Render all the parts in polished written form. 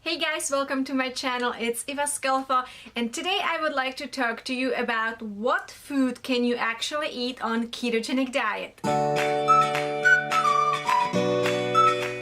Hey guys, welcome to my channel. It's Eva Skelfa, and today I would like to talk to you about what food can you actually eat on ketogenic diet.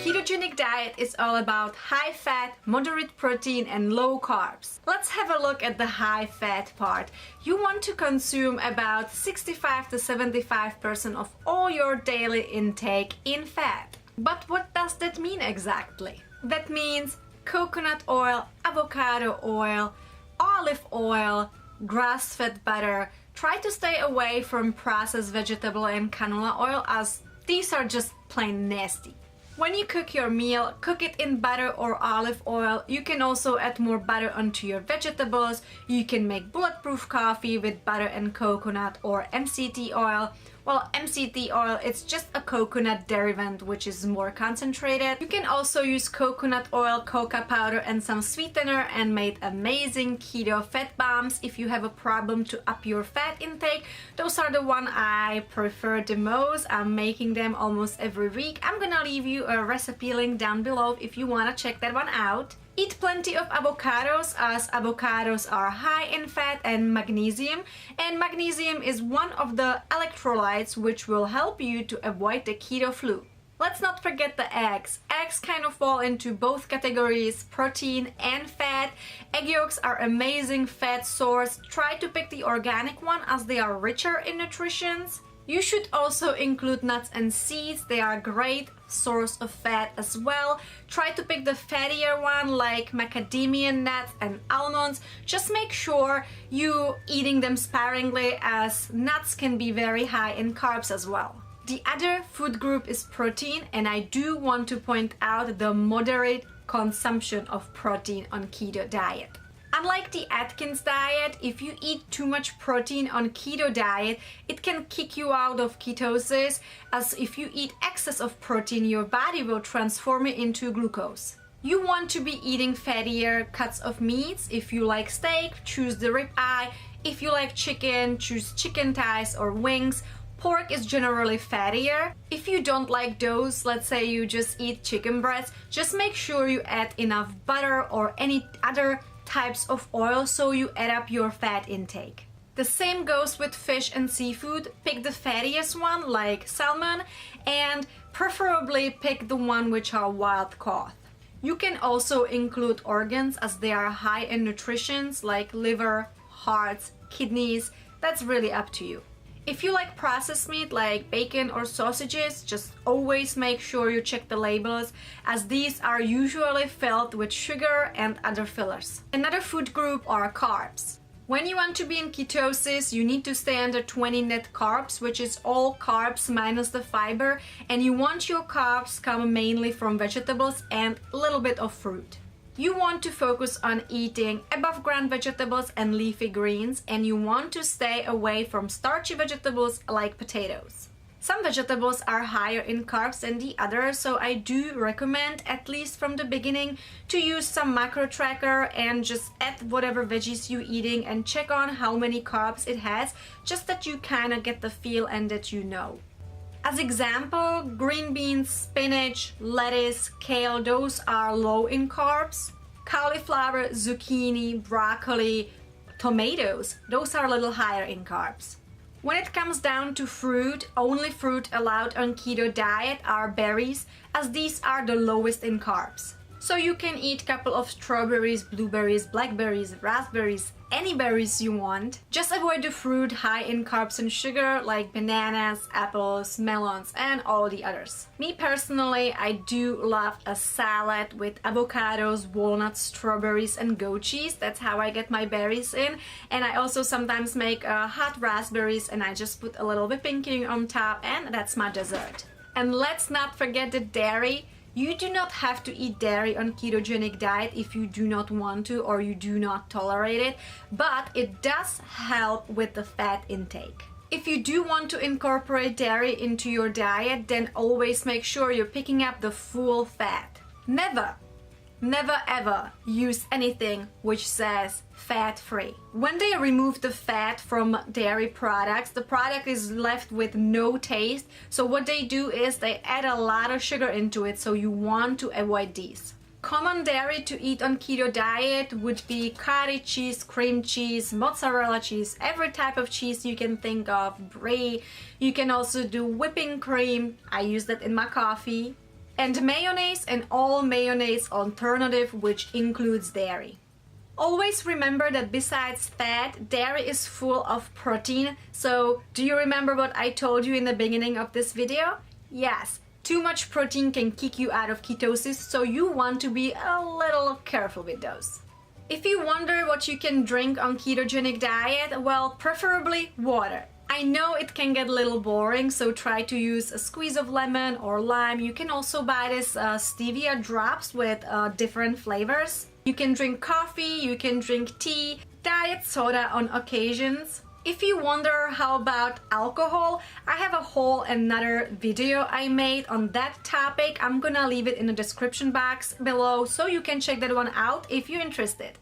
Ketogenic diet is all about high fat, moderate protein and low carbs. Let's have a look at the high fat part. You want to consume about 65 to 75% of all your daily intake in fat. But what does that mean exactly? That means coconut oil, avocado oil, olive oil, grass-fed butter. Try to stay away from processed vegetable and canola oil, as these are just plain nasty. When you cook your meal, cook it in butter or olive oil. You can also add more butter onto your vegetables. You can make bulletproof coffee with butter and coconut or MCT oil. Well, MCT oil, it's just a coconut derivative which is more concentrated. You can also use coconut oil, cocoa powder and some sweetener and make amazing keto fat bombs if you have a problem to up your fat intake. Those are the one I prefer the most. I'm making them almost every week. I'm gonna leave you a recipe link down below if you wanna check that one out. Eat plenty of avocados, as avocados are high in fat and magnesium is one of the electrolytes which will help you to avoid the keto flu. Let's not forget the eggs. Eggs kind of fall into both categories, protein and fat. Egg yolks are amazing fat source. Try to pick the organic one as they are richer in nutrition. You should also include nuts and seeds. They are a great source of fat as well. Try to pick the fattier one like macadamia nuts and almonds. Just make sure you eating them sparingly, as nuts can be very high in carbs as well. The other food group is protein, and I do want to point out the moderate consumption of protein on keto diet. Unlike the Atkins diet, if you eat too much protein on keto diet, it can kick you out of ketosis, as if you eat excess of protein, your body will transform it into glucose. You want to be eating fattier cuts of meats. If you like steak, choose the ribeye. If you like chicken, choose chicken thighs or wings. Pork is generally fattier. If you don't like those, let's say you just eat chicken breasts, just make sure you add enough butter or any other types of oil so you add up your fat intake. The same goes with fish and seafood. Pick the fattiest one like salmon, and preferably pick the one which are wild caught. You can also include organs, as they are high in nutrition like liver, hearts, kidneys. That's really up to you. If you like processed meat like bacon or sausages, just always make sure you check the labels, as these are usually filled with sugar and other fillers. Another food group are carbs. When you want to be in ketosis, you need to stay under 20 net carbs, which is all carbs minus the fiber, and you want your carbs come mainly from vegetables and a little bit of fruit. You want to focus on eating above ground vegetables and leafy greens, and you want to stay away from starchy vegetables like potatoes. Some vegetables are higher in carbs than the others, so I do recommend, at least from the beginning, to use some macro tracker and just add whatever veggies you're eating and check on how many carbs it has, just that you kind of get the feel and that you know. As example, green beans, spinach, lettuce, kale, those are low in carbs. Cauliflower, zucchini, broccoli, tomatoes, those are a little higher in carbs. When it comes down to fruit, only fruit allowed on keto diet are berries, as these are the lowest in carbs. So you can eat a couple of strawberries, blueberries, blackberries, raspberries, any berries you want. Just avoid the fruit high in carbs and sugar like bananas, apples, melons and all the others. Me personally, I do love a salad with avocados, walnuts, strawberries and goat cheese. That's how I get my berries in. And I also sometimes make hot raspberries and I just put a little whipping cream on top, and that's my dessert. And let's not forget the dairy. You do not have to eat dairy on ketogenic diet if you do not want to or you do not tolerate it, but it does help with the fat intake. If you do want to incorporate dairy into your diet, then always make sure you're picking up the full fat. Never ever use anything which says fat-free. When they remove the fat from dairy products, the product is left with no taste. So what they do is they add a lot of sugar into it, so you want to avoid these. Common dairy to eat on keto diet would be cottage cheese, cream cheese, mozzarella cheese, every type of cheese you can think of, brie. You can also do whipping cream. I use that in my coffee. And mayonnaise and all mayonnaise alternative, which includes dairy. Always remember that besides fat, dairy is full of protein. So do you remember what I told you in the beginning of this video? Yes. Too much protein can kick you out of ketosis, so you want to be a little careful with those. If you wonder what you can drink on ketogenic diet, well, preferably water. I know it can get a little boring, so try to use a squeeze of lemon or lime. You can also buy this stevia drops with different flavors. You can drink coffee, you can drink tea, diet soda on occasions. If you wonder how about alcohol, I have a whole another video I made on that topic. I'm gonna leave it in the description box below so you can check that one out if you're interested.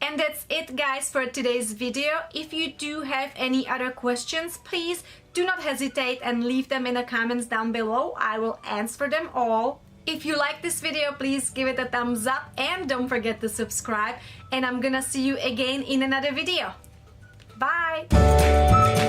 And that's it guys for today's video. If you do have any other questions, please do not hesitate and leave them in the comments down below. I will answer them all. If you like this video, please give it a thumbs up and don't forget to subscribe. And I'm gonna see you again in another video. Bye!